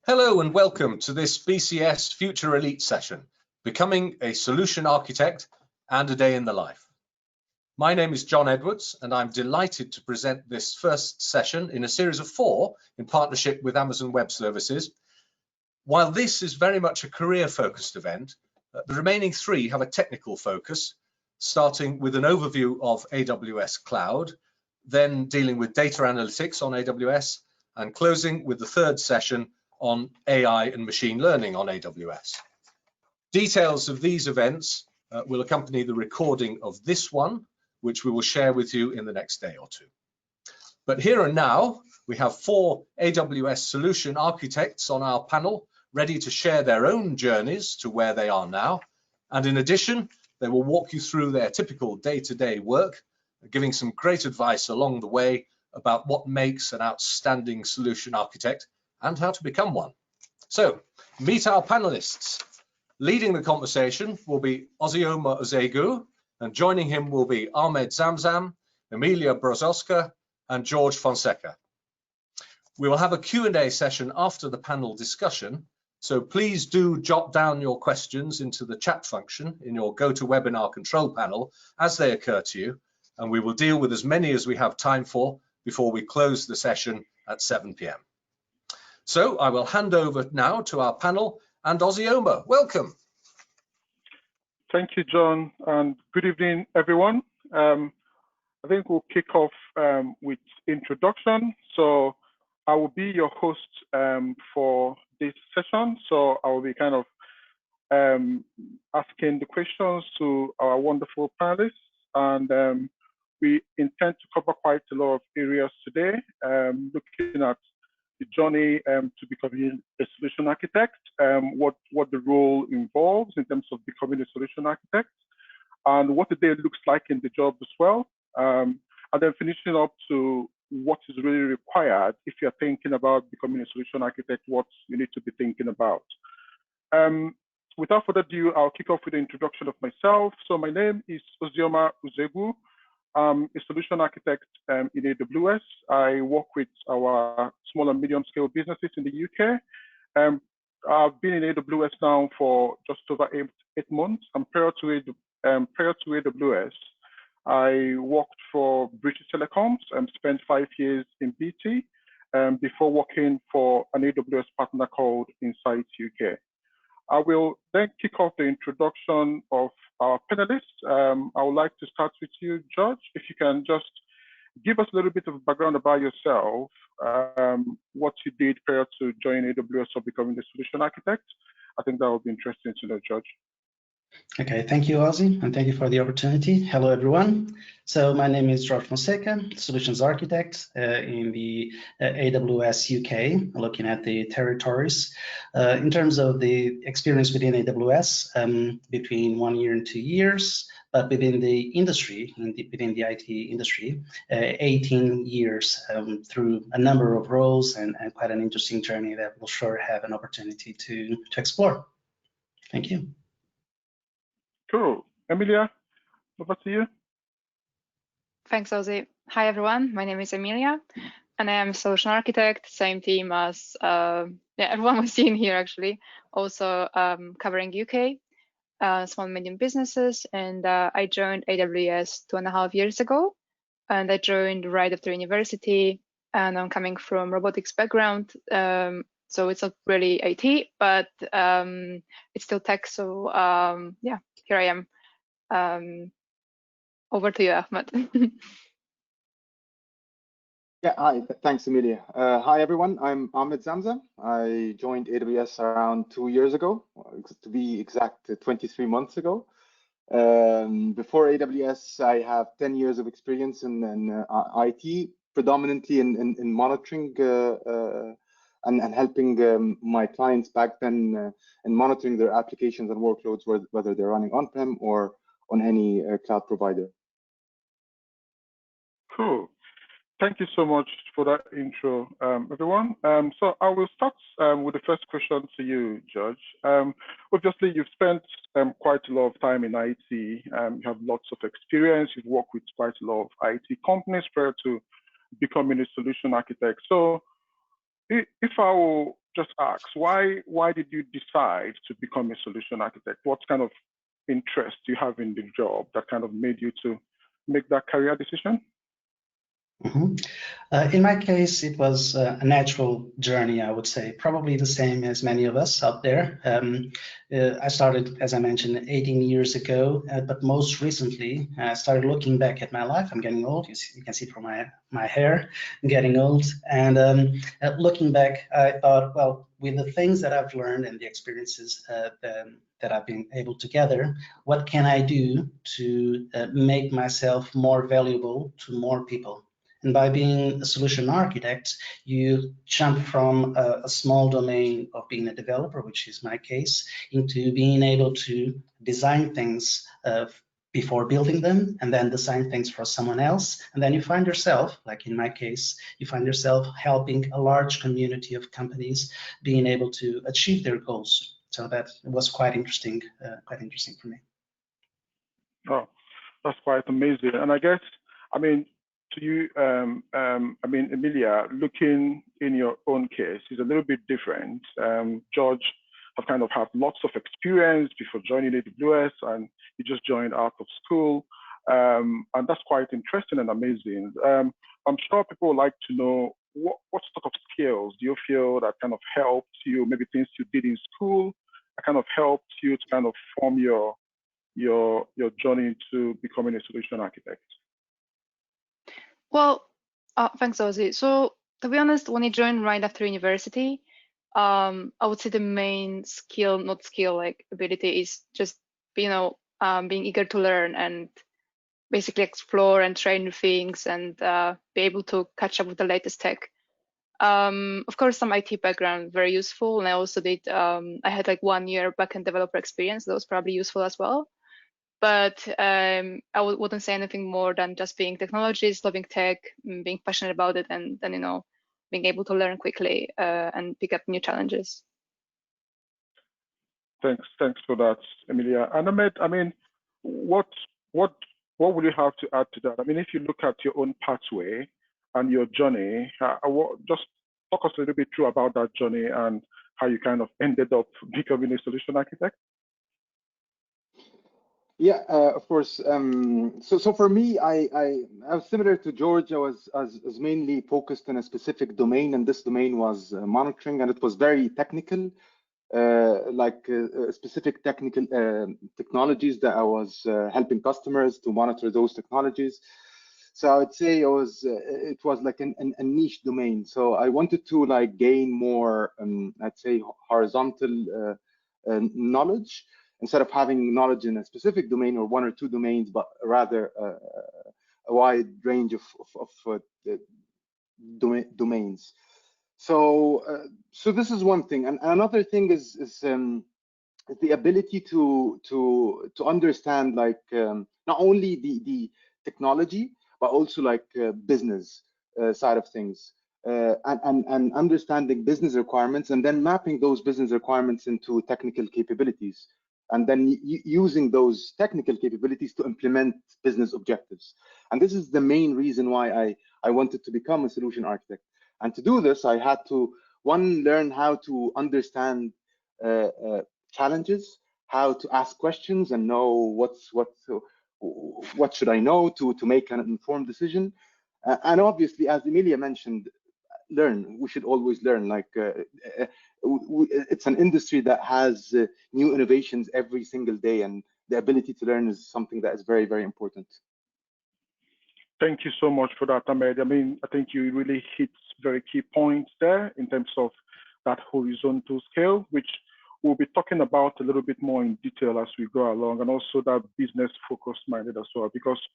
Hello and welcome to this BCS Future Elite session, Becoming a Solution Architect and a Day in the Life. My name is John Edwards and I'm delighted to present this first session in a series of 4 in partnership with Amazon Web Services. While this is very much a career-focused event, the remaining 3 have a technical focus, starting with an overview of AWS Cloud, then dealing with data analytics on AWS, and closing with the 3rd session on AI and machine learning on AWS. Details of these events will accompany the recording of this one, which we will share with you in the next day or 2. But here and now, we have 4 AWS solution architects on our panel, ready to share their own journeys to where they are now. And in addition, they will walk you through their typical day-to-day work, giving some great advice along the way about what makes an outstanding solution architect and how to become one. So, meet our panelists. Leading the conversation will be Ozioma Ozegu, and joining him will be Ahmed Zamzam, Emilia Brozowska, and George Fonseca. We will have a Q&A session after the panel discussion, so please do jot down your questions into the chat function in your GoToWebinar control panel as they occur to you, and we will deal with as many as we have time for before we close the session at 7 p.m. So I will hand over now to our panel, and Ozioma, welcome. Thank you, John, and good evening, everyone. I think we'll kick off with introduction. So I will be your host for this session. So I will be kind of asking the questions to our wonderful panelists, and we intend to cover quite a lot of areas today, looking at the journey to becoming a solution architect, what the role involves in terms of becoming a solution architect, and what the day looks like in the job as well, and then finishing up to what is really required if you're thinking about becoming a solution architect, what you need to be thinking about. Without further ado, I'll kick off with the introduction of myself. So my name is Ozioma Ozegu. I'm a solution architect in AWS. I work with our small and medium scale businesses in the UK. I've been in AWS now for just over 8 months. And prior to AWS, I worked for British Telecoms and spent 5 years in BT before working for an AWS partner called Insight UK. I will then kick off the introduction of our panelists. I would like to start with you, George. If you can just give us a little bit of background about yourself, what you did prior to joining AWS or becoming the solution architect. I think that would be interesting to know, George. Okay, thank you, Ozzy, and thank you for the opportunity. Hello, everyone. So my name is George Fonseca, Solutions Architect in the AWS UK, looking at the territories. In terms of the experience within AWS, between 1 year and 2 years, but within the industry, within the IT industry, 18 years through a number of roles and quite an interesting journey that we'll sure have an opportunity to explore. Thank you. Cool. Emilia, over to you. Thanks, Ozzy. Hi, everyone. My name is Emilia, and I am a solution architect, same team as everyone was seeing here, actually. Also covering UK, small and medium businesses, and I joined AWS 2.5 years ago, and I joined right after university, and I'm coming from robotics background, so it's not really IT, but it's still tech, so yeah. Here I am. Over to you, Ahmed. Yeah, hi, thanks, Emilia. Hi, everyone. I'm Ahmed Zamzam. I joined AWS around 2 years ago, to be exact, 23 months ago. Before AWS, I have 10 years of experience in IT, predominantly in monitoring and helping my clients back then in monitoring their applications and workloads, whether they're running on-prem or on any cloud provider. Cool. Thank you so much for that intro, everyone. So I will start with the first question to you, George. Obviously, you've spent quite a lot of time in IT. You have lots of experience. You've worked with quite a lot of IT companies prior to becoming a solution architect. So if I will just ask, why did you decide to become a solution architect? What kind of interest you have in the job that kind of made you to make that career decision? In my case, it was a natural journey, I would say, probably the same as many of us out there. I started, as I mentioned, 18 years ago, but most recently, I started looking back at my life. I'm getting old. You can see from my hair, I'm getting old. And looking back, I thought, well, with the things that I've learned and the experiences that I've been able to gather, what can I do to make myself more valuable to more people? And by being a solution architect, you jump from a small domain of being a developer, which is my case, into being able to design things before building them, and then design things for someone else. And then you find yourself, like in my case, you find yourself helping a large community of companies being able to achieve their goals. So that was quite interesting for me. Oh, that's quite amazing. And I guess, I mean, to you, Emilia, looking in your own case is a little bit different. George have kind of had lots of experience before joining AWS, and he just joined out of school. And that's quite interesting and amazing. I'm sure people would like to know what sort of skills do you feel that kind of helped you, maybe things you did in school that kind of helped you to kind of form your journey to becoming a solution architect? Well, thanks, Ozzy. So to be honest, when I joined right after university, I would say the main skill, not skill, like ability, is just being eager to learn and basically explore and try new things and be able to catch up with the latest tech. Of course, some IT background, very useful, and I also did. I had like 1 year backend developer experience. That was probably useful as well. But I wouldn't say anything more than just being technologist, loving tech, being passionate about it, and then being able to learn quickly and pick up new challenges. Thanks for that, Emilia. And Ahmed, I mean, what would you have to add to that? I mean, if you look at your own pathway and your journey, just talk us a little bit through about that journey and how you kind of ended up becoming a solution architect. Yeah, of course. So for me, I was similar to George. I was mainly focused on a specific domain, and this domain was monitoring, and it was very technical, specific technical technologies that I was helping customers to monitor those technologies. So I would say it was like a niche domain. So I wanted to like gain more, I'd say, horizontal knowledge, instead of having knowledge in a specific domain or 1 or 2 domains, but rather a wide range of domains. So this is one thing, and another thing is the ability to understand like not only the technology, but also like business side of things. And understanding business requirements, and then mapping those business requirements into technical capabilities, and then using those technical capabilities to implement business objectives. And this is the main reason why I wanted to become a solution architect. And to do this, I had to, one, learn how to understand challenges, how to ask questions and know what should I know to make an informed decision. And obviously, as Emilia mentioned, learn. We should always learn. Like it's an industry that has new innovations every single day, and the ability to learn is something that is very, very important. Thank you so much for that, Ahmed. I mean, I think you really hit very key points there in terms of that horizontal scale, which we'll be talking about a little bit more in detail as we go along, and also that business focused minded as well, because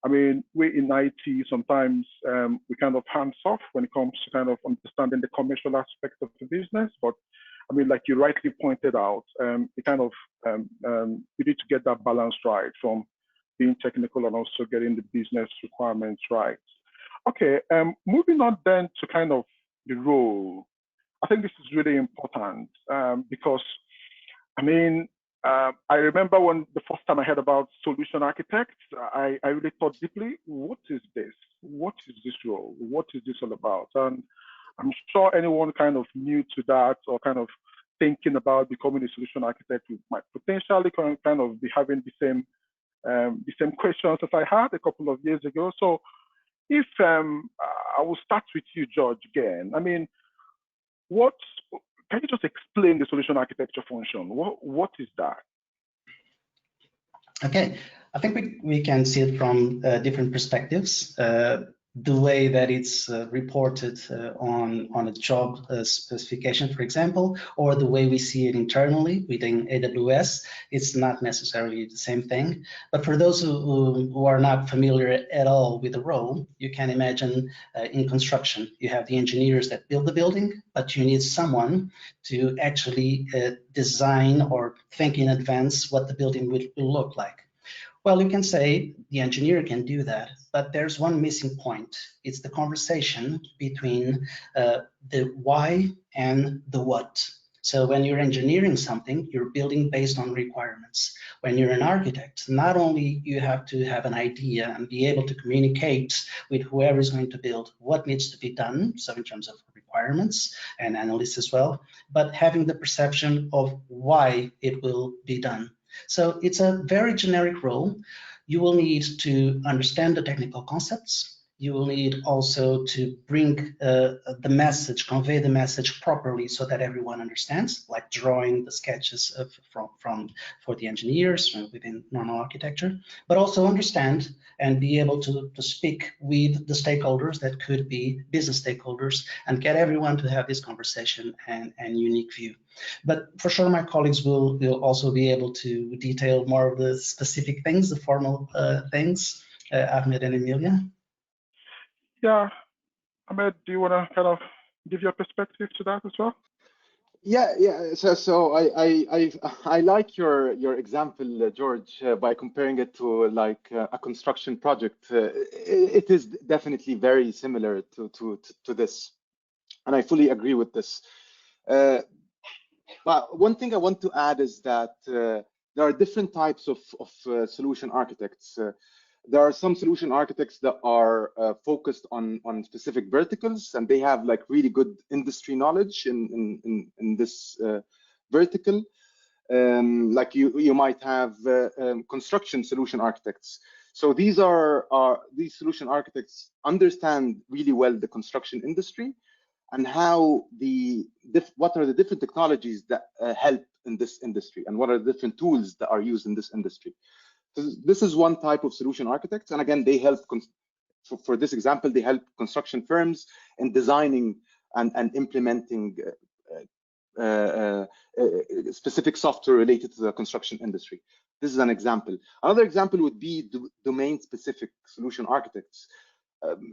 I mean, we in IT sometimes we kind of hands off when it comes to kind of understanding the commercial aspect of the business. But I mean, like you rightly pointed out, it kind of we need to get that balance right from being technical and also getting the business requirements right. Okay, moving on then to kind of the role. I think this is really important because I mean, I remember when the first time I heard about solution architects, I really thought deeply, what is this? What is this role? What is this all about? And I'm sure anyone kind of new to that or kind of thinking about becoming a solution architect might potentially kind of be having the same questions that I had a couple of years ago. So if I will start with you, George, again. I mean, can you just explain the solution architecture function? What is that? Okay, I think we can see it from different perspectives. The way that it's reported on a job specification, for example, or the way we see it internally within AWS, it's not necessarily the same thing. But for those who are not familiar at all with the role, you can imagine in construction, you have the engineers that build the building, but you need someone to actually design or think in advance what the building will look like. Well, you can say the engineer can do that, but there's one missing point. It's the conversation between the why and the what. So when you're engineering something, you're building based on requirements. When you're an architect, not only you have to have an idea and be able to communicate with whoever is going to build what needs to be done, so in terms of requirements and analysis as well, but having the perception of why it will be done. So it's a very generic role. You will need to understand the technical concepts. You will need also to bring the message, convey the message properly so that everyone understands, like drawing the sketches for the engineers within normal architecture, but also understand and be able to speak with the stakeholders that could be business stakeholders and get everyone to have this conversation and unique view. But for sure, my colleagues will also be able to detail more of the specific things, the formal things, Ahmed and Emilia. Yeah, Ahmed, do you want to kind of give your perspective to that as well? Yeah. So I like your example, George, by comparing it to like a construction project. It is definitely very similar to this, and I fully agree with this. But one thing I want to add is that there are different types of solution architects. There are some solution architects that are focused on specific verticals, and they have like really good industry knowledge in this vertical. Like you might have construction solution architects. So these solution architects understand really well the construction industry and how what are the different technologies that help in this industry, and what are the different tools that are used in this industry. So this is one type of solution architects, and again, they help. For this example, they help construction firms in designing and implementing specific software related to the construction industry. This is an example. Another example would be domain-specific solution architects.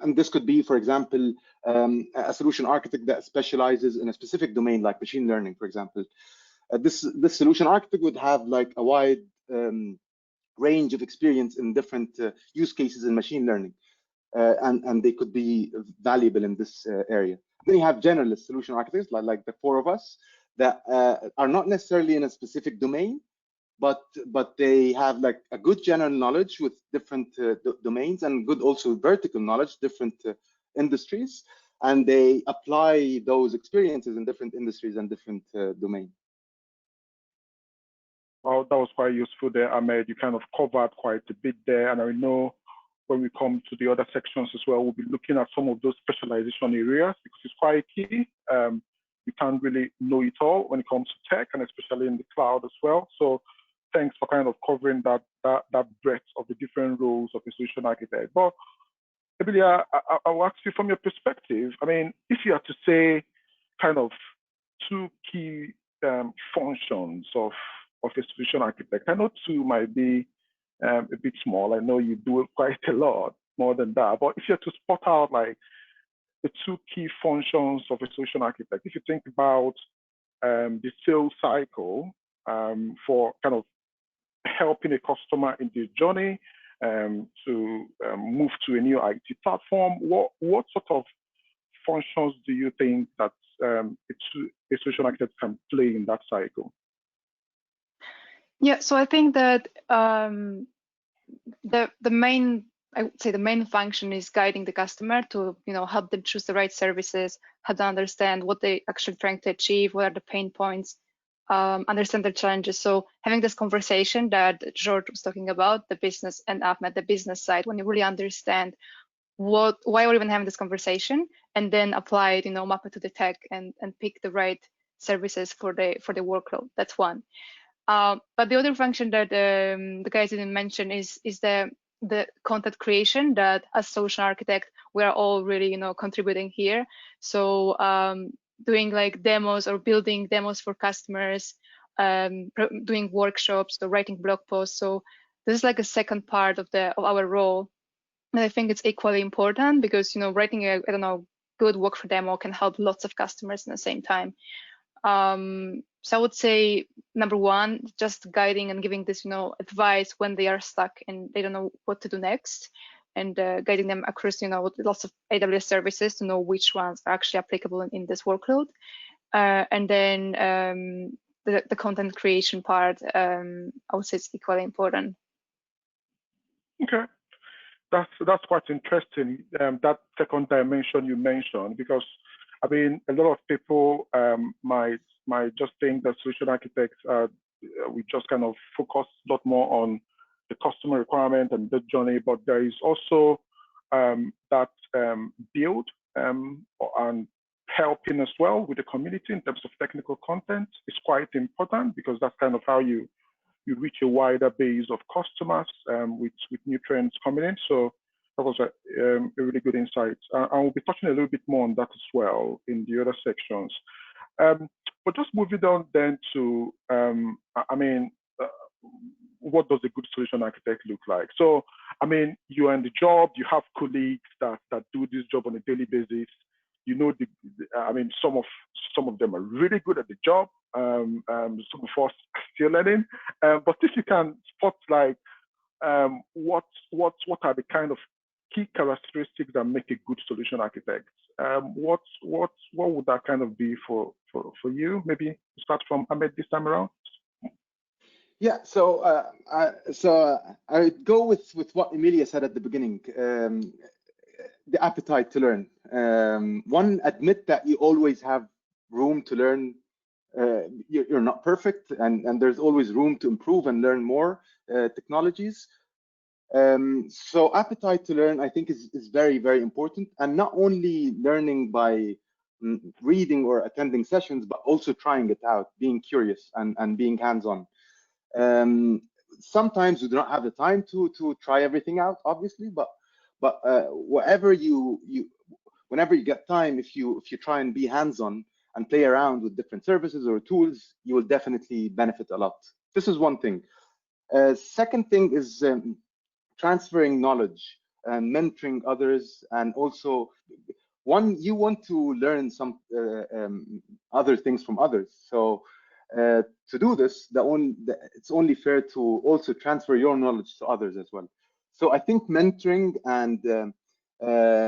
And this could be, for example, a solution architect that specializes in a specific domain, like machine learning, for example. This solution architect would have like a wide range of experience in different use cases in machine learning, and they could be valuable in this area. Then you have generalist solution architects, like the four of us, that are not necessarily in a specific domain, but they have like a good general knowledge with different domains, and good also vertical knowledge, different industries, and they apply those experiences in different industries and different domains. Well, that was quite useful there, Ahmed. You kind of covered quite a bit there, and I know when we come to the other sections as well, we'll be looking at some of those specialization areas because it's quite key. You can't really know it all when it comes to tech, and especially in the cloud as well. So thanks for kind of covering that breadth of the different roles of a solution architect. But Emilia, I'll ask you from your perspective. I mean, if you had to say kind of two key functions of a solution architect, I know two might be a bit small. I know you do quite a lot more than that. But if you had to spot out like the two key functions of a solution architect, if you think about the sales cycle for kind of helping a customer in this journey to move to a new IT platform, what sort of functions do you think that a solution architect can play in that cycle? Yeah, so I think that the main I would say the main function is guiding the customer to, help them choose the right services, help them understand what they actually trying to achieve, what are the pain points, understand their challenges. So having this conversation that George was talking about, the business, and Ahmed, the business side, when you really understand why we're even having this conversation, and then apply it, map it to the tech and pick the right services for the workload. That's one. But the other function that the guys didn't mention is the content creation, that as solution architect we are all really contributing here. So doing like demos or building demos for customers, doing workshops or writing blog posts. So this is like a second part of our role, and I think it's equally important because writing a good workflow demo can help lots of customers at the same time. So I would say number one, just guiding and giving this advice when they are stuck and they don't know what to do next, and guiding them across lots of AWS services to know which ones are actually applicable in this workload. And then the content creation part, I would say it's equally important. Okay, that's quite interesting. That second dimension you mentioned, because I mean, a lot of people might just think that solution architects we just kind of focus a lot more on the customer requirement and the journey, but there is also that build and helping as well with the community in terms of technical content is quite important, because that's kind of how you reach a wider base of customers with new trends coming in. So that was a really good insight. And we'll be touching a little bit more on that as well in the other sections. But just moving on then to, what does a good solution architect look like? So, I mean, you are in the job, you have colleagues that do this job on a daily basis. Some of them are really good at the job. Some of us are still learning. But if you can spot like, what are the kind of key characteristics that make a good solution architect? What would that kind of be for you? Maybe start from Ahmed this time around. Yeah, so I would go with what Emilia said at the beginning. The appetite to learn. One, admit that you always have room to learn. You're not perfect, and there's always room to improve and learn more technologies. So appetite to learn, I think, is very, very important, and not only learning by reading or attending sessions, but also trying it out, being curious and being hands-on. Sometimes you do not have the time to try everything out, obviously, but whenever you get time, if you try and be hands-on and play around with different services or tools, you will definitely benefit a lot. This is one thing. Second thing is transferring knowledge and mentoring others, and also you want to learn some other things from others. So to do this, it's only fair to also transfer your knowledge to others as well. So I think mentoring and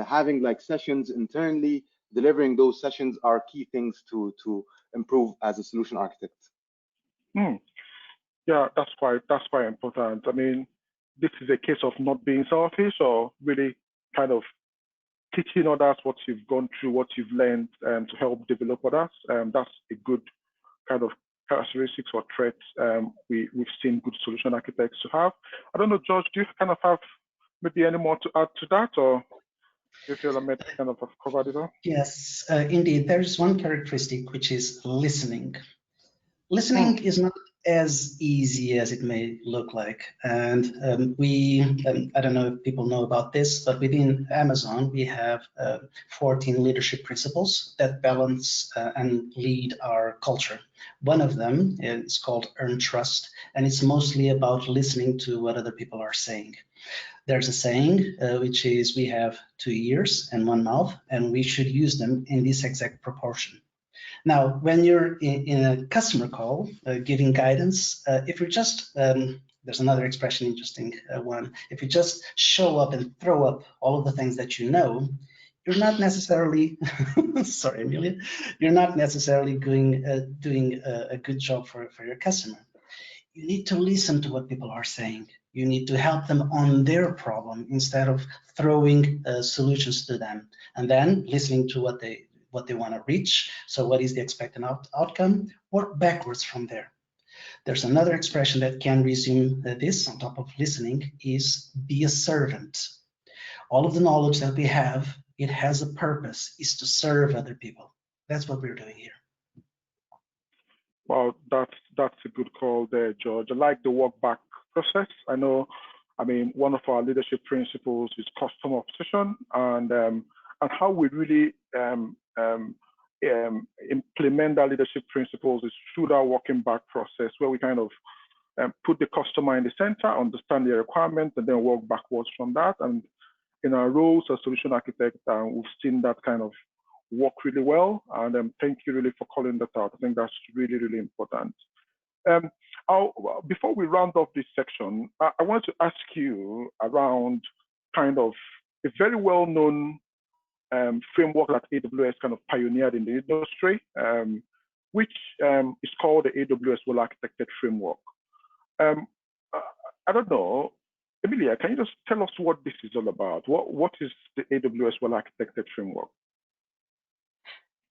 having like sessions internally, delivering those sessions are key things to improve as a solution architect. Yeah, that's quite important. I mean, this is a case of not being selfish, or really kind of teaching others what you've gone through, what you've learned, to help develop others. That's a good kind of characteristics or traits we've seen good solution architects to have. I don't know, George, do you kind of have maybe any more to add to that, or do you feel I might kind of have covered it all? Yes, indeed. There is one characteristic, which is listening. Listening is not as easy as it may look like. And I don't know if people know about this, but within Amazon, we have 14 leadership principles that balance and lead our culture. One of them is called Earn Trust, and it's mostly about listening to what other people are saying. There's a saying, which is we have 2 ears and 1 mouth, and we should use them in this exact proportion. Now, when you're in a customer call, giving guidance, if you're just, there's another expression, interesting one, if you just show up and throw up all of the things that you know, you're not necessarily, sorry, Emilia, you're not necessarily doing a good job for your customer. You need to listen to what people are saying. You need to help them on their problem instead of throwing solutions to them, and then listening to what they want to reach. So what is the expected outcome? Work backwards from there. There's another expression that can resume this on top of listening is be a servant. All of the knowledge that we have, it has a purpose, is to serve other people. That's what we're doing here. Well, that's a good call there, George. I like the walk back process. I mean, one of our leadership principles is customer obsession, and how we really implement that leadership principles is through that walking back process, where we kind of put the customer in the center, understand their requirements, and then work backwards from that. And in our roles as solution architect, we've seen that kind of work really well. And thank you really for calling that out. I think that's really, really important. Before we round off this section, I want to ask you around kind of a very well-known framework that AWS kind of pioneered in the industry, which is called the AWS well-architected framework. I don't know, Emilia, can you just tell us what this is all about? What is the AWS well-architected framework?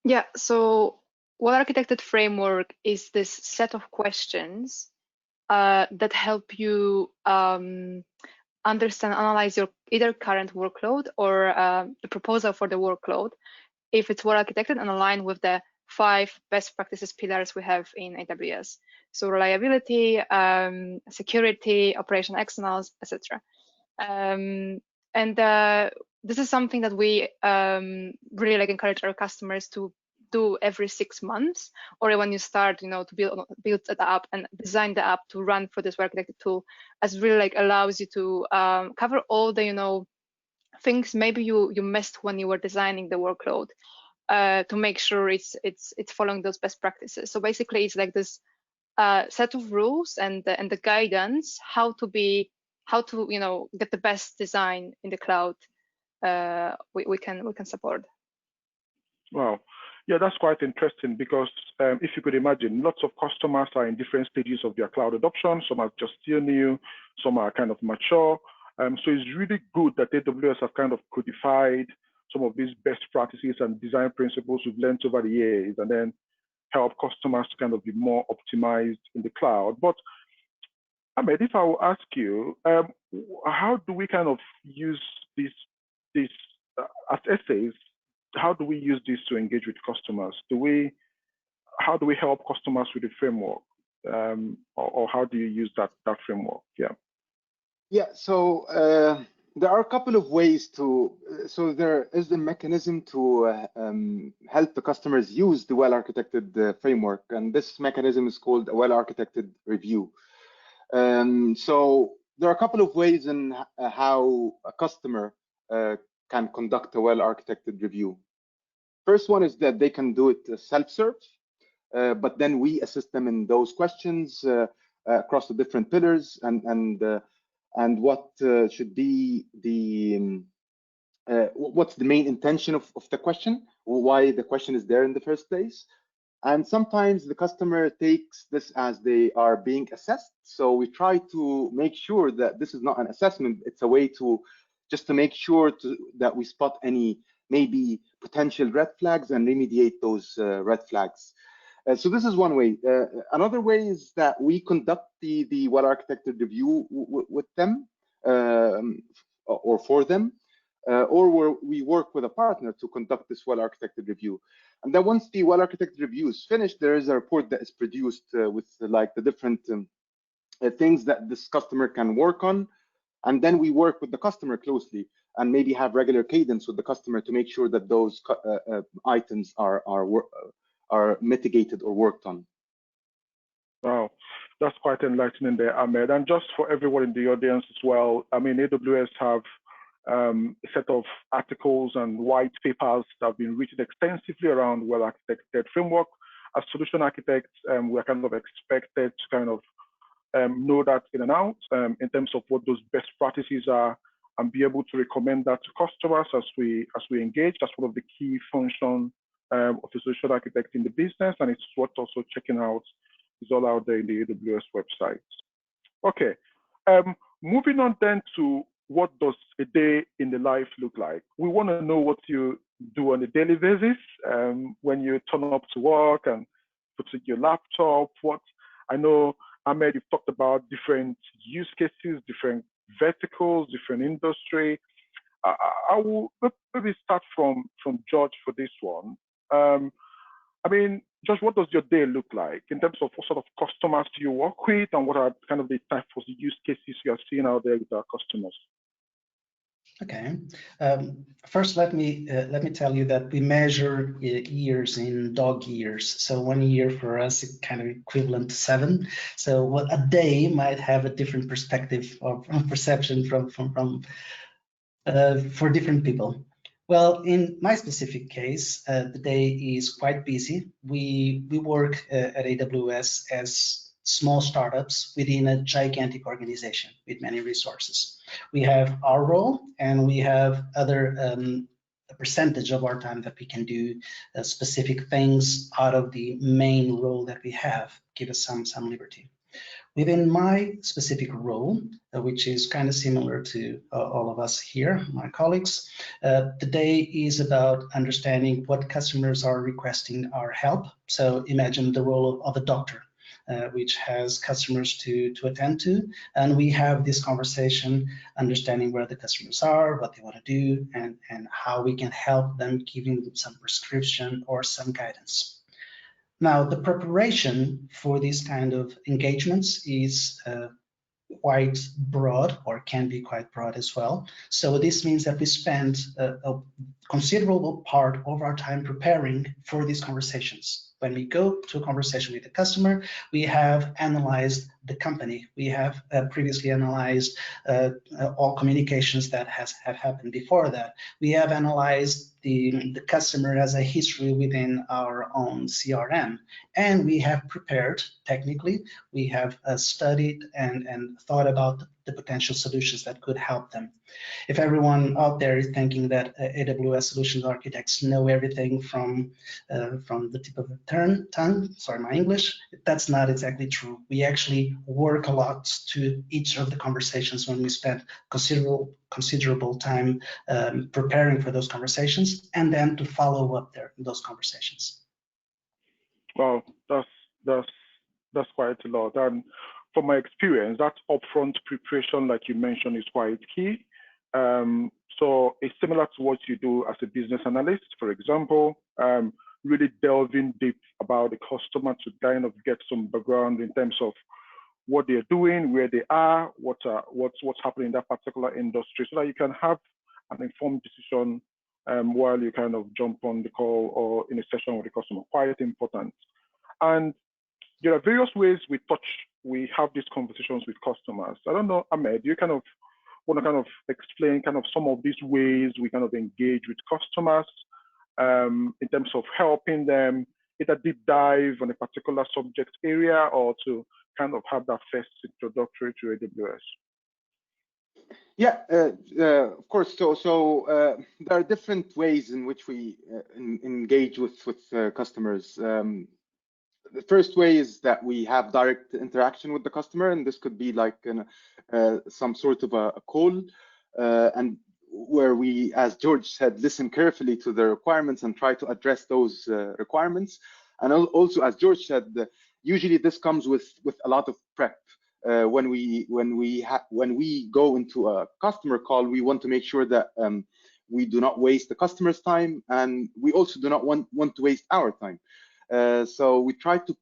Yeah, so well-architected framework is this set of questions that help you understand, analyze your either current workload or the proposal for the workload, if it's well-architected and aligned with the 5 best practices pillars we have in AWS. So reliability, security, operational excellence, etc. This is something that we really encourage our customers to do every 6 months, or when you start, to build the app and design the app to run for this well-architected tool, as really allows you to cover all the things maybe you missed when you were designing the workload, to make sure it's following those best practices. So basically, it's like this set of rules and the guidance how to get the best design in the cloud. We can support. Wow. Yeah, that's quite interesting, because if you could imagine, lots of customers are in different stages of their cloud adoption. Some are just still new, some are kind of mature. So it's really good that AWS have kind of codified some of these best practices and design principles we've learned over the years, and then help customers to kind of be more optimized in the cloud. But Ahmed, if I will ask you, how do we kind of use this as essays? How do we use this to engage with customers? How do we help customers with the framework, or how do you use that framework? Yeah. Yeah. So there are a couple of ways to. So there is a mechanism to help the customers use the well-architected framework, and this mechanism is called a well-architected review. So there are a couple of ways in how a customer can conduct a well-architected review. First one is that they can do it self-serve, but then we assist them in those questions across the different pillars, and what should be the what's the main intention of the question, why the question is there in the first place. And sometimes the customer takes this as they are being assessed. So we try to make sure that this is not an assessment, it's a way to just to make sure that we spot any maybe potential red flags and remediate those red flags. So this is one way. Another way is that we conduct the well-architected review with them or for them, or where we work with a partner to conduct this well-architected review. And then once the well-architected review is finished, there is a report that is produced with the different things that this customer can work on. And then we work with the customer closely and maybe have regular cadence with the customer to make sure that those items are mitigated or worked on. Wow, that's quite enlightening there, Ahmed. And just for everyone in the audience as well, I mean, AWS have a set of articles and white papers that have been written extensively around well-architected framework. As solution architects, we are kind of expected to kind of know that in and out in terms of what those best practices are, and be able to recommend that to customers as we engage. That's one of the key functions of a solution architect in the business, and it's what also checking out is all out there in the AWS website. Okay, Moving on then to what does a day in the life look like? We want to know what you do on a daily basis when you turn up to work and put in your laptop. What I know, Ahmed, you've talked about different use cases, different verticals, different industry. I will maybe start from George for this one. I mean, Josh, what does your day look like in terms of what sort of customers do you work with, and what are kind of the types of use cases you are seeing out there with our customers? Okay. First, let me tell you that we measure years in dog years. So 1 year for us is kind of equivalent to 7. So what a day might have a different perspective or perception for different people. Well, in my specific case, the day is quite busy. We work at AWS as small startups within a gigantic organization with many resources. We have our role, and we have other a percentage of our time that we can do specific things out of the main role that we have, give us some liberty. Within my specific role, which is kind of similar to all of us here, my colleagues, the day is about understanding what customers are requesting our help. So imagine the role of a doctor, which has customers to attend to, and we have this conversation, understanding where the customers are, what they want to do, and how we can help them, giving them some prescription or some guidance. Now, the preparation for these kind of engagements is quite broad, or can be quite broad as well. So this means that we spend a considerable part of our time preparing for these conversations. When we go to a conversation with the customer, we have analyzed the company. We have previously analyzed all communications that have happened before that. We have analyzed the customer as a history within our own CRM, and we have prepared technically. We have studied and thought about the potential solutions that could help them. If everyone out there is thinking that AWS solutions architects know everything from the tip of the tongue, sorry, my English, that's not exactly true. We actually work a lot to each of the conversations when we spend considerable time preparing for those conversations, and then to follow up those conversations. Well, that's quite a lot. And from my experience, that upfront preparation, like you mentioned, is quite key. So it's similar to what you do as a business analyst, for example, really delving deep about the customer to kind of get some background in terms of what they're doing, where they are, what's happening in that particular industry, so that you can have an informed decision while you kind of jump on the call or in a session with the customer. Quite important. And there are various ways we have these conversations with customers. I don't know, Ahmed, you kind of want to kind of explain kind of some of these ways we kind of engage with customers in terms of helping them either deep dive on a particular subject area or to kind of have that first introductory to AWS? Yeah, of course. So there are different ways in which we engage with customers. The first way is that we have direct interaction with the customer, and this could be like some sort of a call, and where we, as George said, listen carefully to the requirements and try to address those requirements. And also, as George said, usually this comes with a lot of prep. When we go into a customer call, we want to make sure that we do not waste the customer's time, and we also do not want to waste our time. So we try to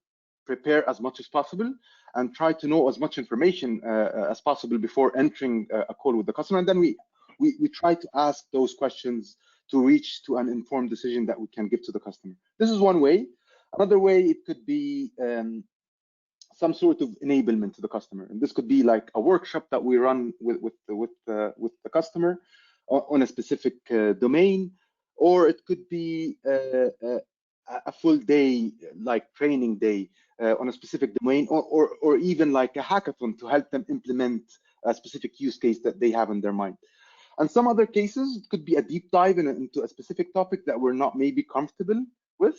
prepare as much as possible and try to know as much information as possible before entering a call with the customer. And then we try to ask those questions to reach to an informed decision that we can give to the customer. This is one way. Another way, it could be some sort of enablement to the customer, and this could be like a workshop that we run with the customer on a specific domain, or it could be a full day, like training day on a specific domain, or even like a hackathon to help them implement a specific use case that they have in their mind. And some other cases, it could be a deep dive into a specific topic that we're not maybe comfortable with.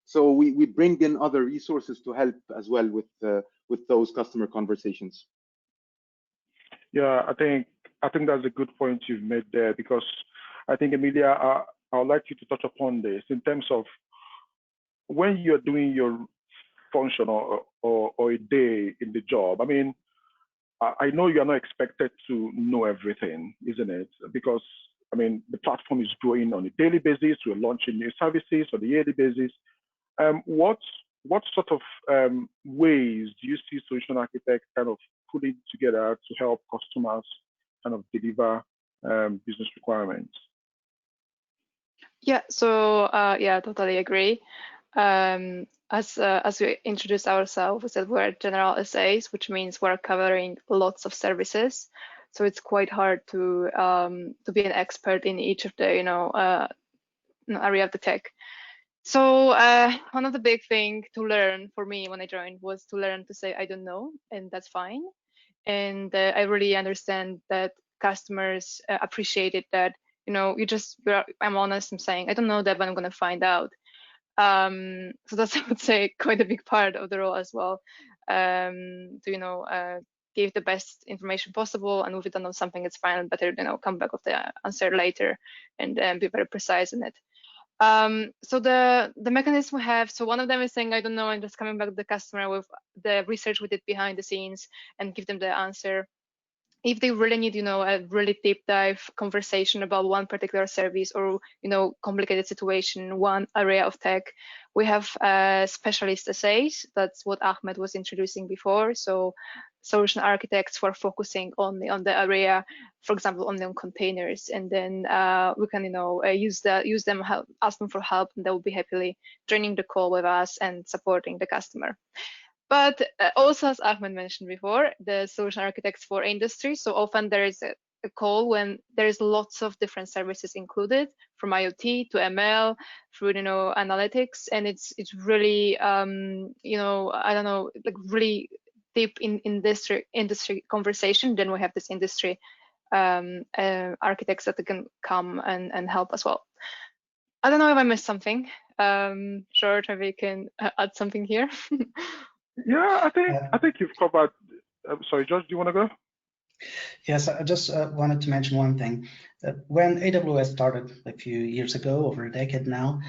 So we bring in other resources to help as well with those customer conversations. Yeah, I think that's a good point you've made there, because I think, Emilia, I would like you to touch upon this in terms of when you're doing your function or a day in the job. I mean, I know you're not expected to know everything, isn't it? Because I mean, the platform is growing on a daily basis. We're launching new services on a yearly basis. What sort of ways do you see solution architects kind of putting together to help customers kind of deliver business requirements? Yeah, so yeah, totally agree. As we introduced ourselves, we said we're general SAs, which means we're covering lots of services. So it's quite hard to be an expert in each of the area of the tech. So one of the big things to learn for me when I joined was to learn to say I don't know, and that's fine. And I really understand that customers appreciated that. I'm honest. I'm saying I don't know that, but I'm gonna find out. So that's, I would say, quite a big part of the role as well. To give the best information possible, and if you don't know something, it's fine. Better come back with the answer later and be very precise in it. So the mechanism we have, so one of them is saying I don't know, and just coming back to the customer with the research we did behind the scenes and give them the answer. If they really need, a really deep dive conversation about one particular service or, complicated situation, one area of tech, we have specialist SAs. That's what Ahmed was introducing before. So solution architects who are focusing only on the area, for example, only on containers, and then we can, use them, ask them for help, and they will be happily joining the call with us and supporting the customer. But also, as Ahmed mentioned before, the solution architects for industry. So often there is a call when there's lots of different services included, from IoT to ML, through analytics, and it's really I don't know, like really deep in industry conversation. Then we have this industry architects that can come and help as well. I don't know if I missed something. George, maybe you can add something here. Yeah, I think you've covered. Sorry, George, do you want to go? Yes, I just wanted to mention one thing. When AWS started a few years ago, over a decade now,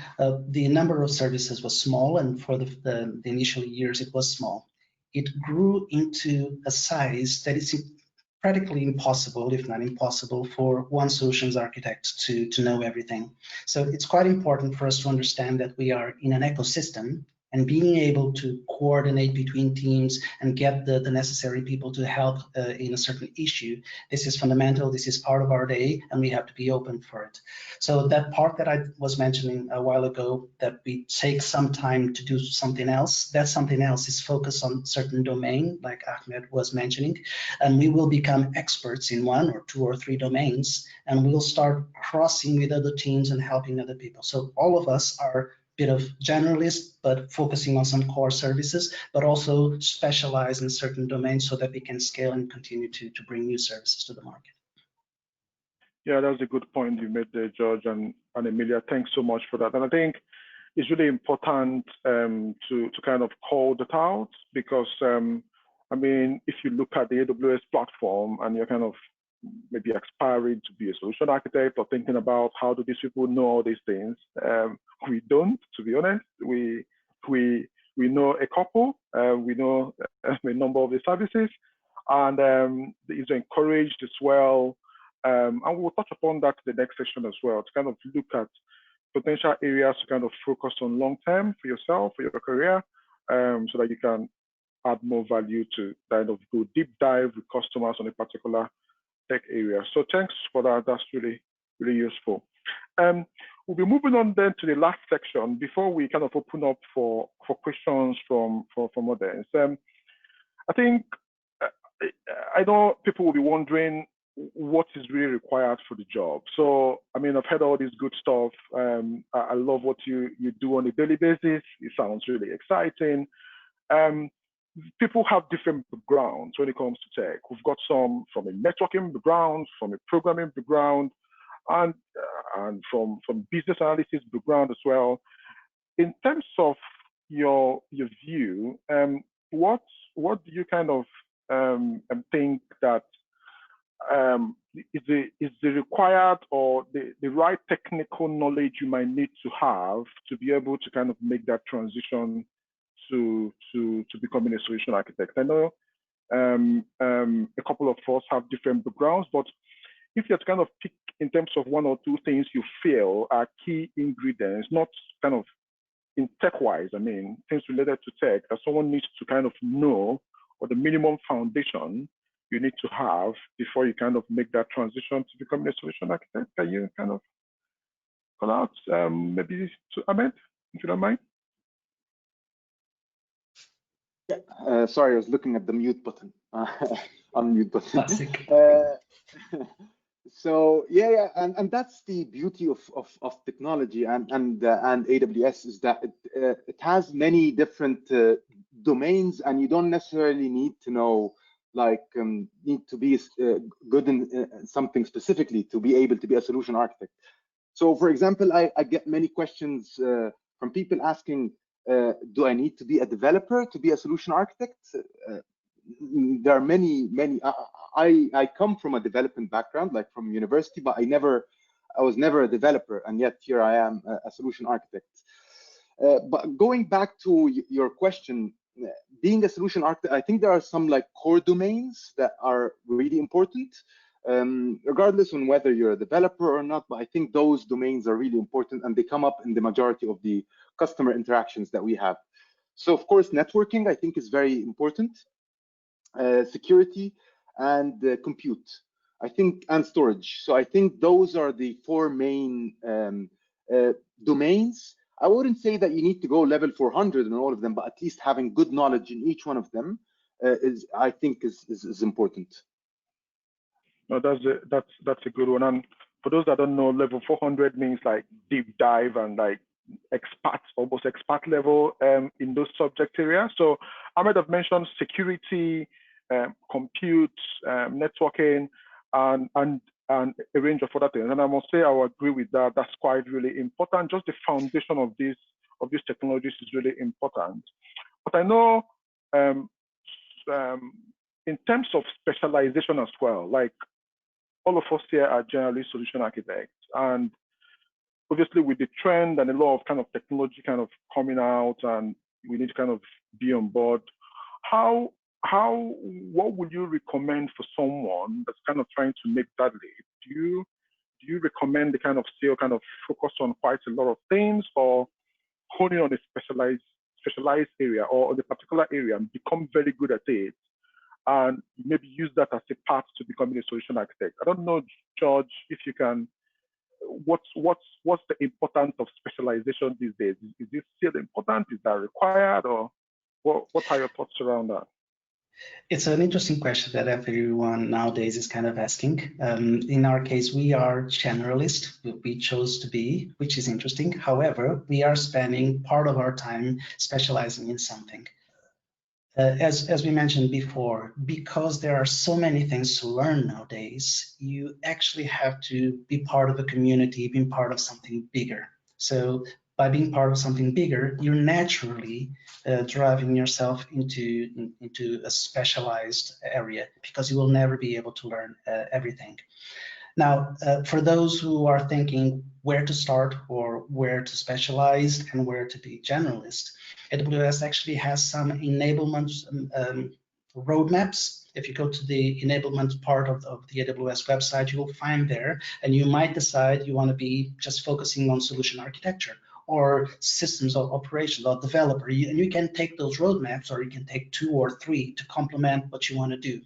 the number of services was small, and for the initial years it was small. It grew into a size that is practically impossible, if not impossible, for one solutions architect to know everything. So it's quite important for us to understand that we are in an ecosystem, and being able to coordinate between teams and get the necessary people to help in a certain issue, this is fundamental, this is part of our day, and we have to be open for it. So that part that I was mentioning a while ago, that we take some time to do something else, that something else is focused on certain domain, like Ahmed was mentioning, and we will become experts in one or two or three domains, and we'll start crossing with other teams and helping other people. So all of us are bit of generalist, but focusing on some core services, but also specialize in certain domains so that we can scale and continue to bring new services to the market. Yeah, that was a good point you made there, George and Emilia. Thanks so much for that. And I think it's really important to kind of call that out, because I mean, if you look at the AWS platform and you're kind of maybe aspiring to be a solution architect or thinking about how do these people know all these things, we don't, to be honest. We know a couple, we know a number of the services, and it's encouraged as well. And we'll touch upon that in the next session as well, to kind of look at potential areas to kind of focus on long term for yourself, for your career, so that you can add more value to kind of go deep dive with customers on a particular tech area. So thanks for that. That's really, really useful. We'll be moving on then to the last section before we kind of open up for questions from others. I think I know people will be wondering what is really required for the job. So I mean, I've heard all this good stuff. I love what you do on a daily basis. It sounds really exciting. People have different backgrounds when it comes to tech. We've got some from a networking background, from a programming background, and from business analysis background as well. In terms of your view, what do you kind of think that is the required or the right technical knowledge you might need to have to be able to kind of make that transition to becoming a solution architect. I know a couple of us have different backgrounds, but if you have to kind of pick in terms of one or two things you feel are key ingredients, not kind of in tech-wise, I mean, things related to tech that someone needs to kind of know, or the minimum foundation you need to have before you kind of make that transition to becoming a solution architect, can you kind of call out maybe to Ahmed, if you don't mind? Yeah, sorry, I was looking at the mute button, unmute button. Classic. So yeah, and that's the beauty of technology and AWS is that it has many different domains, and you don't necessarily need to know need to be good in something specifically to be able to be a solution architect. So for example, I get many questions from people asking, do I need to be a developer to be a solution architect? There are many. I come from a development background, like from university, but I was never a developer, and yet here I am, a solution architect. But going back to your question, being a solution architect, I think there are some like core domains that are really important, regardless on whether you're a developer or not. But I think those domains are really important, and they come up in the majority of the customer interactions that we have. So of course, networking I think is very important. Security and compute, I think, and storage. So I think those are the four main domains. I wouldn't say that you need to go level 400 in all of them, but at least having good knowledge in each one of them I think is important. No, that's a good one. And for those that don't know, level 400 means like deep dive and like almost expert level in those subject areas. So I might have mentioned security, compute, networking, and a range of other things. And I must say I will agree with that. That's quite really important. Just the foundation of these technologies is really important. But I know in terms of specialization as well, like all of us here are generally solution architects, and obviously with the trend and a lot of kind of technology kind of coming out, and we need to kind of be on board. What would you recommend for someone that's kind of trying to make that leap? Do you recommend the kind of still kind of focus on quite a lot of things, or honing on a specialized area or the particular area and become very good at it, and maybe use that as a path to becoming a solution architect? I don't know, George, if you can. What's the importance of specialization these days? Is this still important? Is that required, or what are your thoughts around that? It's an interesting question that everyone nowadays is kind of asking. In our case, we are generalist. We chose to be, which is interesting. However, we are spending part of our time specializing in something. As we mentioned before, because there are so many things to learn nowadays, you actually have to be part of a community, being part of something bigger. So by being part of something bigger, you're naturally driving yourself into a specialized area, because you will never be able to learn everything. Now, for those who are thinking where to start or where to specialize and where to be generalist, AWS actually has some enablement roadmaps. If you go to the enablement part of the AWS website, you will find there, and you might decide you want to be just focusing on solution architecture or systems of operations or developer. And you can take those roadmaps, or you can take 2 or 3 to complement what you want to do.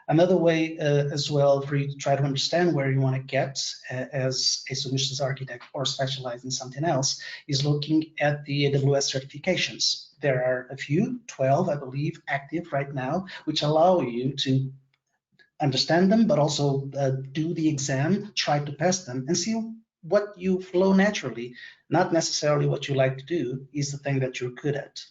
Another way as well for you to try to understand where you want to get as a solutions architect or specialize in something else is looking at the AWS certifications. There are a few, 12, I believe, active right now, which allow you to understand them, but also do the exam, try to pass them, and see what you flow naturally. Not necessarily what you like to do is the thing that you're good at.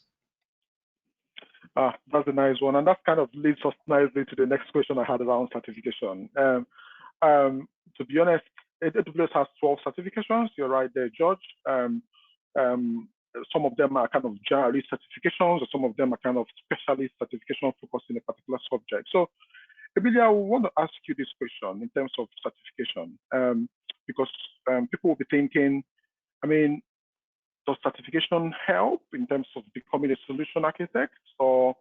That's a nice one, and that kind of leads us nicely to the next question I had around certification. To be honest, AWS has 12 certifications. You're right there, George. Some of them are kind of generalist certifications, or some of them are kind of specialist certification focused in a particular subject. So Emilia, I want to ask you this question in terms of certification, because people will be thinking, I mean, does certification help in terms of becoming a solution architect, or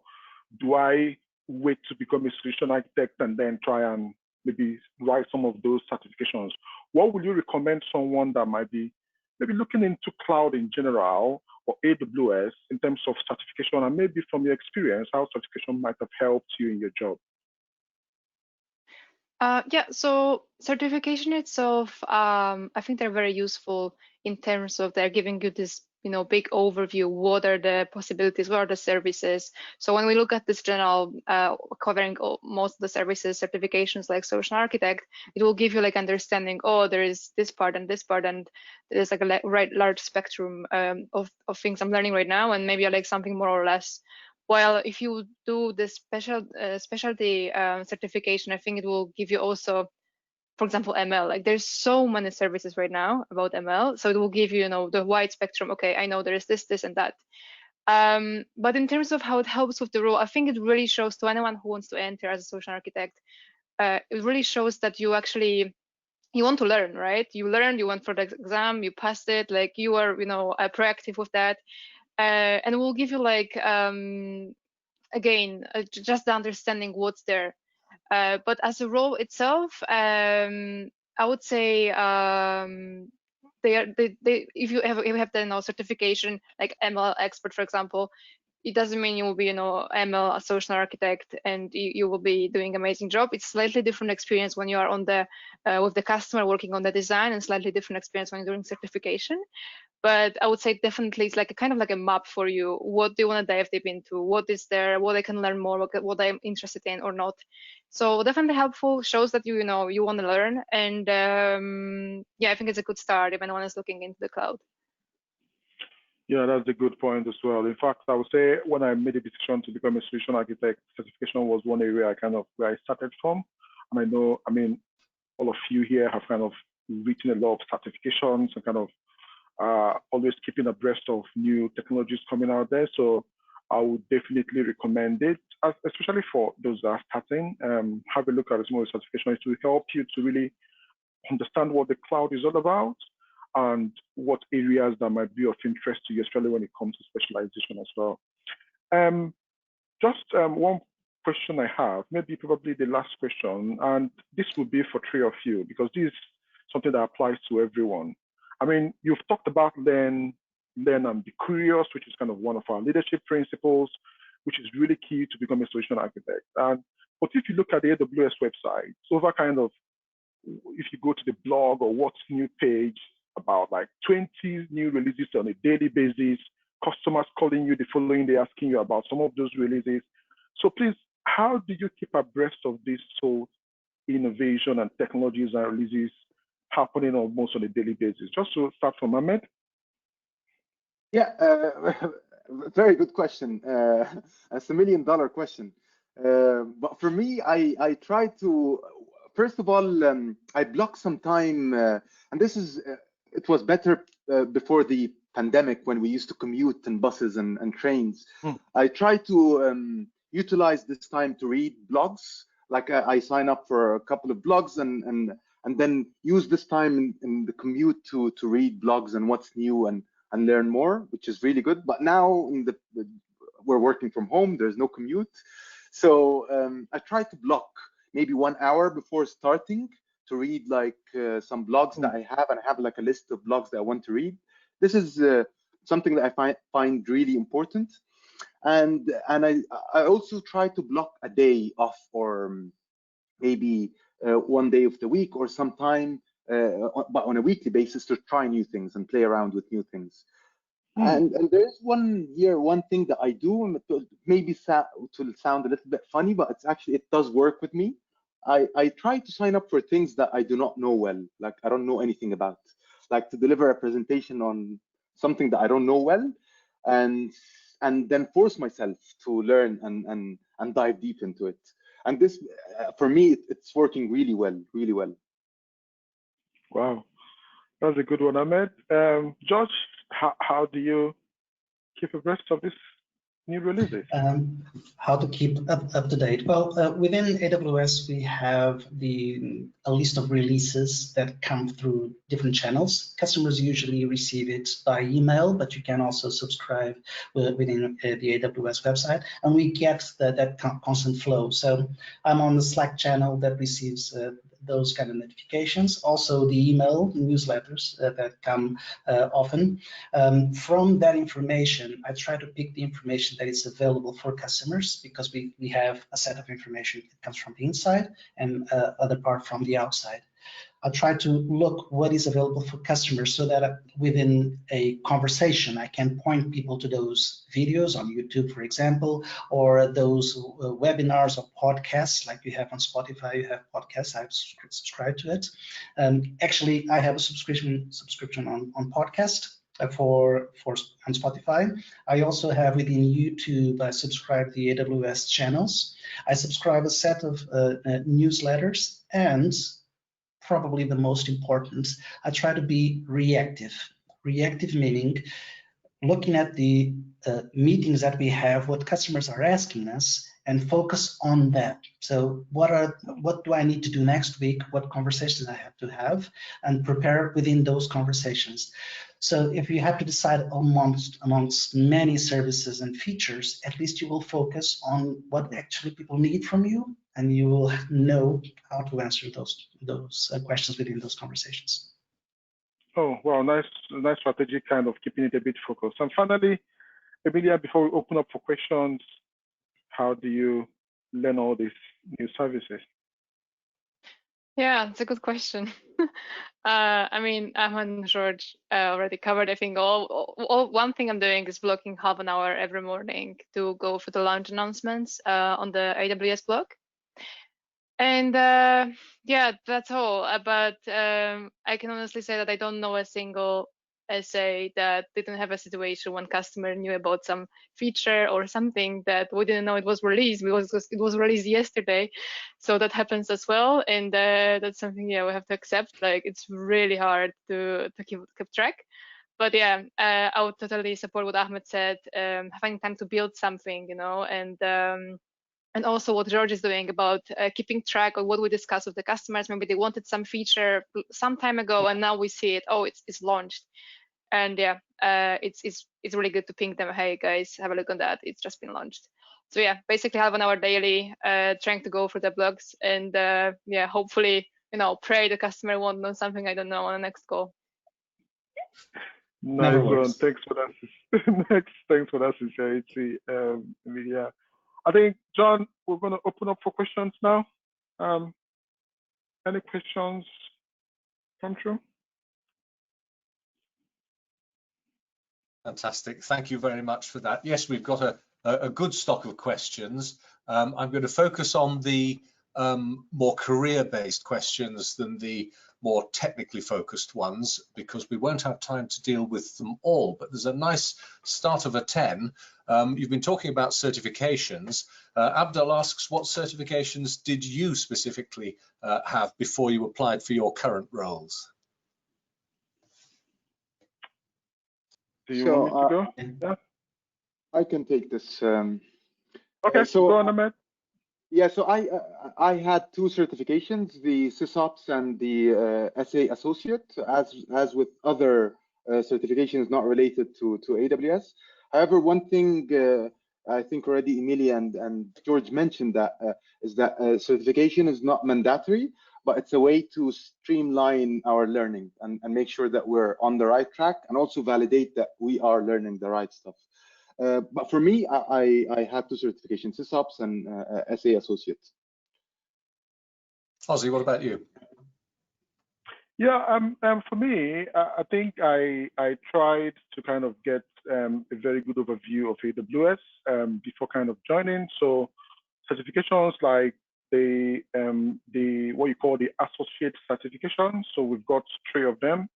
do I wait to become a solution architect and then try and maybe write some of those certifications? What would you recommend someone that might be maybe looking into cloud in general or AWS in terms of certification, and maybe from your experience, how certification might have helped you in your job? Yeah, so certification itself, I think they're very useful in terms of they're giving you this, big overview. What are the possibilities? What are the services? So when we look at this general, covering most of the services, certifications like solution architect, it will give you like understanding. Oh, there is this part and this part, and there's like a large spectrum of things I'm learning right now, and maybe I like something more or less. While if you do the specialty certification, I think it will give you also, for example, ML. Like there's so many services right now about ML, so it will give you, the wide spectrum. Okay, I know there is this, this, and that. But in terms of how it helps with the role, I think it really shows to anyone who wants to enter as a solution architect. It really shows that you want to learn, right? You learned, you went for the exam, you passed it. Like you are, proactive with that. And it will give you like again just the understanding what's there, but as a role itself, I would say if you have the certification like ML expert, for example, it doesn't mean you will be, ML solution architect and you will be doing amazing job. It's slightly different experience when you are on the with the customer working on the design, and slightly different experience when you're doing certification. But I would say definitely it's like a kind of like a map for you. What do you want to dive deep into? What is there? What I can learn more? What I'm interested in or not? So definitely helpful. Shows that you want to learn, and yeah, I think it's a good start if anyone is looking into the cloud. Yeah, that's a good point as well. In fact, I would say when I made a decision to become a solution architect, certification was one area where I started from. And I know, I mean, all of you here have kind of written a lot of certifications and kind of always keeping abreast of new technologies coming out there. So I would definitely recommend it, especially for those that are starting. Have a look at some of the certifications to help you to really understand what the cloud is all about and what areas that might be of interest to you, especially when it comes to specialization as well. Just one question I have, probably the last question, and this will be for three of you, because this is something that applies to everyone. I mean, you've talked about learn and be curious, which is kind of one of our leadership principles, which is really key to become a solution architect. But if you look at the AWS website, it's over kind of, if you go to the blog or what's new page, about like 20 new releases on a daily basis, customers calling you the following day asking you about some of those releases. So please, how do you keep abreast of this so innovation and technologies and releases happening almost on a daily basis? Just to start from Ahmed. Yeah, very good question. It's $1 million question. But for me, I try to, first of all, I block some time, and this is, it was better before the pandemic when we used to commute in buses and trains. I try to utilize this time to read blogs. Like I sign up for a couple of blogs and then use this time in the commute to read blogs and what's new and learn more, which is really good. But now we're working from home, there's no commute. So I try to block maybe 1 hour before starting to read like some blogs that I have, and I have like a list of blogs that I want to read. This is something that I find really important. And I also try to block a day off, or maybe 1 day of the week, or sometime but on a weekly basis, to try new things and play around with new things. And there's one thing that I do, and it maybe to sound a little bit funny, but it does work with me. I try to sign up for things that I do not know well, like I don't know anything about, like to deliver a presentation on something that I don't know well, and then force myself to learn and dive deep into it. And this, for me, it's working really well, really well. Wow, that's a good one, Ahmed. Josh, how do you keep abreast of this new releases? How to keep up to date? Well, within AWS, we have a list of releases that come through different channels. Customers usually receive it by email, but you can also subscribe within the AWS website, and we get that constant flow. So I'm on the Slack channel that receives those kind of notifications. Also the email newsletters that come often. From that information, I try to pick the information that is available for customers, because we have a set of information that comes from the inside and other part from the outside. I try to look what is available for customers so that within a conversation, I can point people to those videos on YouTube, for example, or those webinars or podcasts like you have on Spotify. You have podcasts, I've subscribed to it. Actually, I have a subscription on podcast on Spotify. I also have within YouTube, I subscribe the AWS channels. I subscribe a set of newsletters, and probably the most important, I try to be reactive. Reactive meaning looking at the meetings that we have, what customers are asking us, and focus on that. So what do I need to do next week? What conversations I have to have, and prepare within those conversations. So if you have to decide amongst many services and features, at least you will focus on what actually people need from you, and you will know how to answer those questions within those conversations. Oh, well, nice strategy, kind of keeping it a bit focused. And finally, Emilia, before we open up for questions, how do you learn all these new services? Yeah, it's a good question. I mean, Ahmed and George already covered, I think, one thing I'm doing is blocking half an hour every morning to go for the launch announcements on the AWS blog. And yeah, that's all. But I can honestly say that I don't know a single essay that didn't have a situation when customer knew about some feature or something that we didn't know it was released because it was released yesterday. So that happens as well, and that's something, yeah, we have to accept. Like, it's really hard to keep track. But yeah, I would totally support what Ahmed said. Having time to build something, you know, and also what George is doing about keeping track of what we discussed with the customers. Maybe they wanted some feature some time ago, and now we see it. Oh, it's launched, and yeah, it's really good to ping them. Hey guys, have a look on that. It's just been launched. So yeah, basically half an hour daily, trying to go for the blogs, and yeah, hopefully, you know, pray the customer won't know something I don't know on the next call. Nice one. Thanks for that. Thanks for that sincerity, Emilia. I think, John, we're going to open up for questions now. Any questions come through? Fantastic. Thank you very much for that. Yes, we've got a good stock of questions. I'm going to focus on the more career-based questions than the more technically focused ones, because we won't have time to deal with them all. But there's a nice start of a 10. You've been talking about certifications. Abdul asks, what certifications did you specifically have before you applied for your current roles? Do you want me to go? Yeah. I can take this. Okay, so go on, Ahmed. Yeah, so I had two certifications, the SysOps and the SA Associate, as with other certifications not related to AWS. However, one thing I think already Emilia and George mentioned that is that certification is not mandatory, but it's a way to streamline our learning and make sure that we're on the right track, and also validate that we are learning the right stuff. But for me, I had two certifications, SysOps and SA Associate. Ozzy, what about you? Yeah, for me, I think I tried to kind of get a very good overview of AWS before kind of joining. So certifications like the what you call the associate certification. So we've got 3 of them.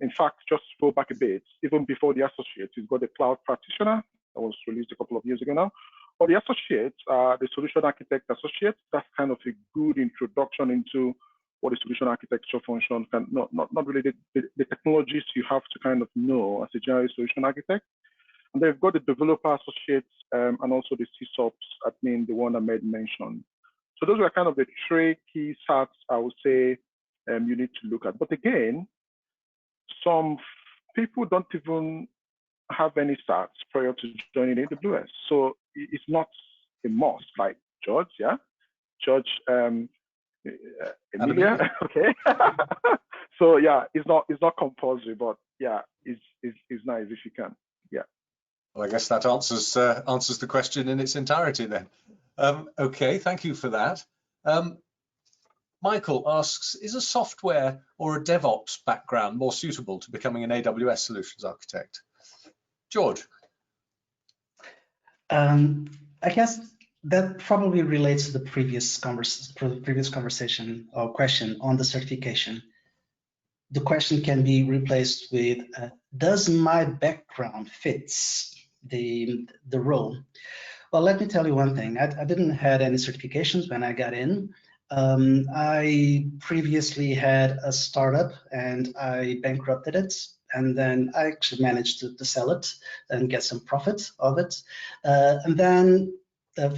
In fact, just go back a bit, even before the associate, we've got the cloud practitioner that was released a couple of years ago now. Or the associate, the solution architect associate, that's kind of a good introduction into what the solution architecture function can, not really the technologies you have to kind of know as a general solution architect. And they've got the developer associates and also the CSOPs admin, the one I made mention. So those were kind of the three key certs I would say you need to look at. But again, some people don't even have any certs prior to joining AWS. So it's not a must, like George, yeah? George, Emilia, okay. So yeah, it's not compulsory, but yeah, it's nice if you can. Yeah. Well, I guess that answers the question in its entirety then. Okay, thank you for that. Michael asks, is a software or a DevOps background more suitable to becoming an AWS solutions architect? George. I guess that probably relates to the previous conversation or question on the certification. The question can be replaced with, does my background fits the role? Well, let me tell you one thing. I didn't have any certifications when I got in. I previously had a startup and I bankrupted it. And then I actually managed to sell it and get some profit of it. And then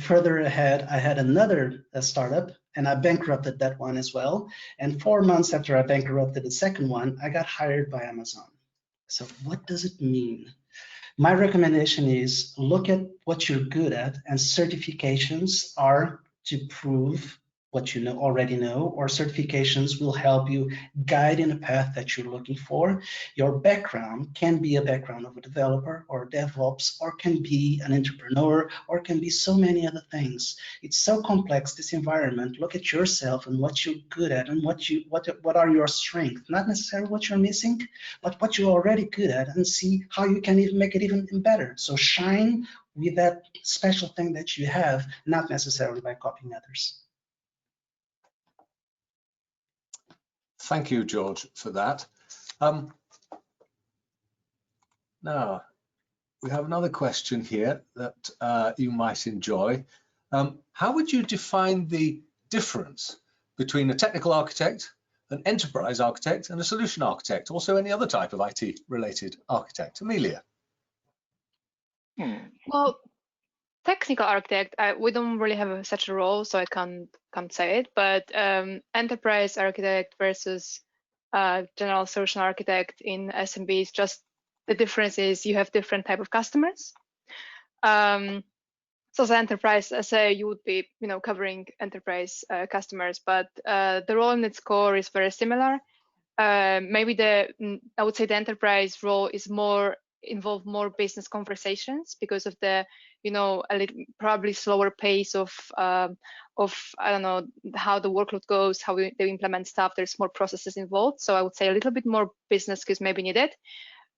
further ahead, I had another startup and I bankrupted that one as well. And 4 months after I bankrupted the second one, I got hired by Amazon. So what does it mean? My recommendation is look at what you're good at, and certifications are to prove what you already know, or certifications will help you guide in a path that you're looking for. Your background can be a background of a developer or DevOps, or can be an entrepreneur, or can be so many other things. It's so complex, this environment. Look at yourself and what you're good at and what are your strengths, not necessarily what you're missing, but what you're already good at, and see how you can even make it even better. So shine with that special thing that you have, not necessarily by copying others. Thank you, George, for that. Now, we have another question here that you might enjoy. How would you define the difference between a technical architect, an enterprise architect, and a solution architect, also any other type of IT-related architect? Amelia. Well, technical architect, we don't really have such a role, so I can't say it, but enterprise architect versus general solution architect in SMBs, just the difference is you have different type of customers. So as enterprise, say you would be, covering enterprise customers, but the role in its core is very similar. Maybe I would say the enterprise role is involve more business conversations because of the probably slower pace of I don't know how the workload goes, how they implement stuff. There's more processes involved, so I would say a little bit more business skills maybe needed.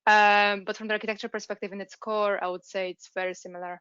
But from the architecture perspective in its core, I would say it's very similar.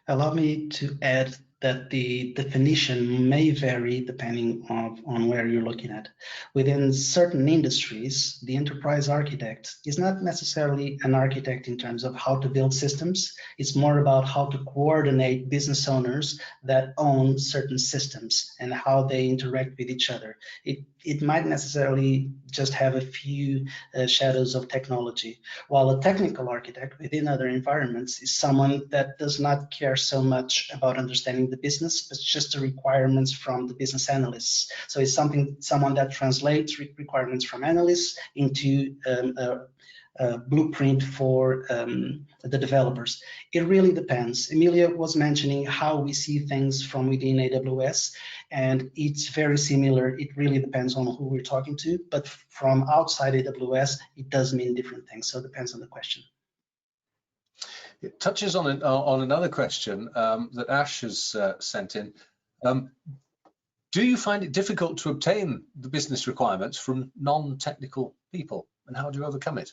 Allow me to add that the definition may vary depending on where you're looking at. Within certain industries, the enterprise architect is not necessarily an architect in terms of how to build systems. It's more about how to coordinate business owners that own certain systems and how they interact with each other. It might necessarily just have a few shadows of technology, while a technical architect within other environments is someone that does not care so much about understanding the business, but just the requirements from the business analysts. So it's someone that translates requirements from analysts into a blueprint for the developers. It really depends. Emilia was mentioning how we see things from within AWS, and it's very similar. It really depends on who we're talking to, but from outside AWS, it does mean different things. So it depends on the question. It touches on another question that Ash has sent in. Do you find it difficult to obtain the business requirements from non-technical people, and how do you overcome it?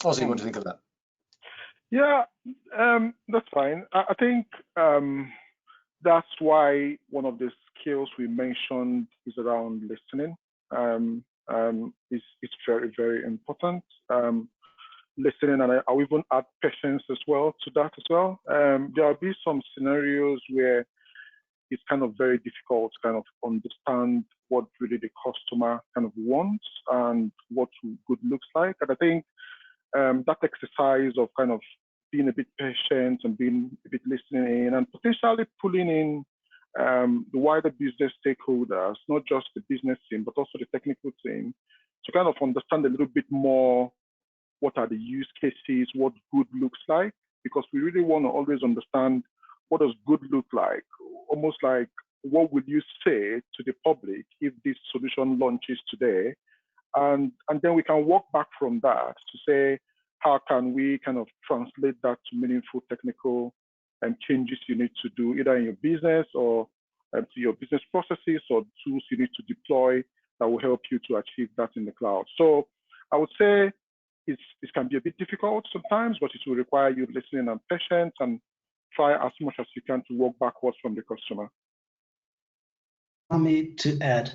Ozzy, what do you think of that? Yeah, that's fine. I think that's why one of the skills we mentioned is around listening. It's very, very important. Listening, and I'll even add patience as well to that as well. There'll be some scenarios where it's kind of very difficult to kind of understand what really the customer kind of wants and what good looks like. And I think that exercise of kind of being a bit patient and being a bit listening in and potentially pulling in the wider business stakeholders, not just the business team, but also the technical team, to kind of understand a little bit more what are the use cases, what good looks like, because we really want to always understand what does good look like, almost like what would you say to the public if this solution launches today? And then we can walk back from that to say, how can we kind of translate that to meaningful technical changes you need to do either in your business or to your business processes or tools you need to deploy that will help you to achieve that in the cloud. So I would say it can be a bit difficult sometimes, but it will require you listening and patience and try as much as you can to walk backwards from the customer. Allow me to add,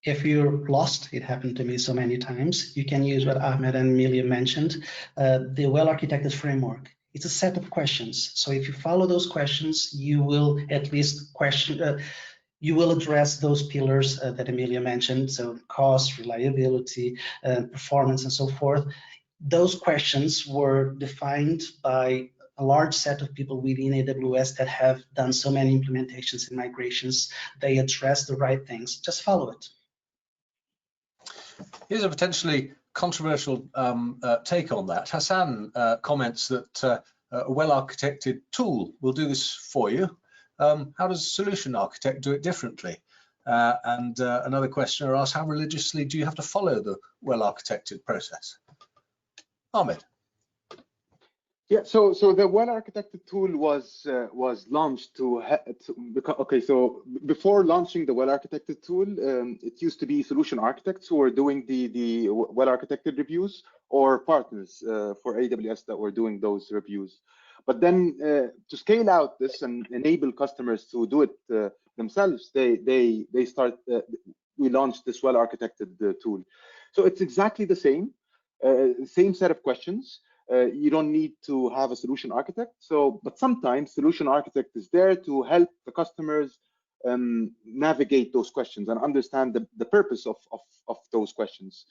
if you're lost, it happened to me so many times, you can use what Ahmed and Amelia mentioned, the well-architected framework. It's a set of questions. So if you follow those questions, you will at least you will address those pillars that Amelia mentioned, so cost, reliability, performance, and so forth. Those questions were defined by a large set of people within AWS that have done so many implementations and migrations. They address the right things. Just follow it. Here's a potentially controversial take on that. Hassan comments that a well-architected tool will do this for you. How does a solution architect do it differently? And another questioner asks, how religiously do you have to follow the well-architected process? Ahmed. Yeah, so the well-architected tool was launched so before launching the well-architected tool, it used to be solution architects who were doing the well-architected reviews or partners for AWS that were doing those reviews. But then to scale out this and enable customers to do it themselves, we launched this well-architected tool. So it's exactly the same set of questions. You don't need to have a solution architect. But sometimes solution architect is there to help the customers navigate those questions and understand the purpose of those questions.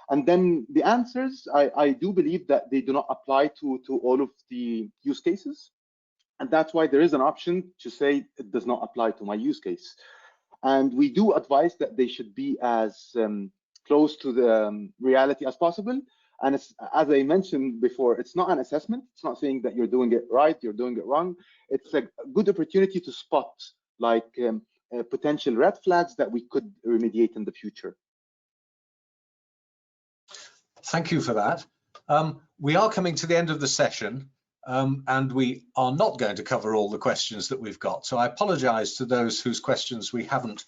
And then the answers, I do believe that they do not apply to all of the use cases. And that's why there is an option to say it does not apply to my use case. And we do advise that they should be as close to the reality as possible. And as I mentioned before, it's not an assessment. It's not saying that you're doing it right, you're doing it wrong. It's a good opportunity to spot like potential red flags that we could remediate in the future. Thank you for that. We are coming to the end of the session, and we are not going to cover all the questions that we've got. So I apologize to those whose questions we haven't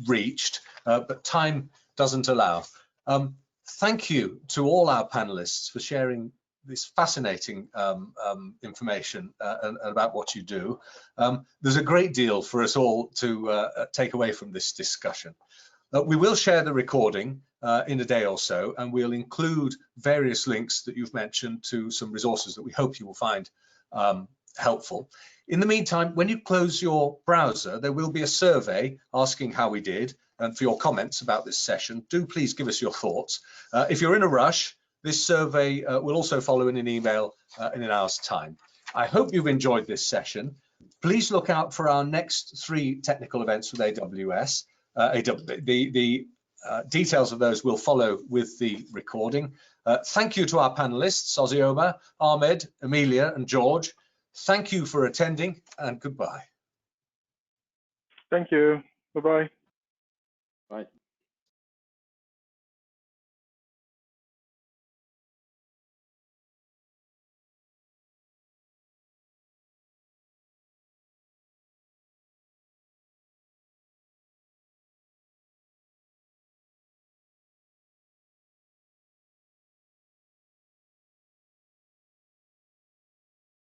reached, but time doesn't allow. Thank you to all our panelists for sharing this fascinating information about what you do. There's a great deal for us all to take away from this discussion. We will share the recording in a day or so, and we'll include various links that you've mentioned to some resources that we hope you will find helpful. In the meantime, when you close your browser, there will be a survey asking how we did and for your comments about this session. Do please give us your thoughts. If you're in a rush, this survey will also follow in an email in an hour's time. I hope you've enjoyed this session. Please look out for our next 3 technical events with AWS. The details of those will follow with the recording. Thank you to our panelists, Ozioma, Ahmed, Amelia, and George. Thank you for attending, and goodbye. Thank you. Bye-bye.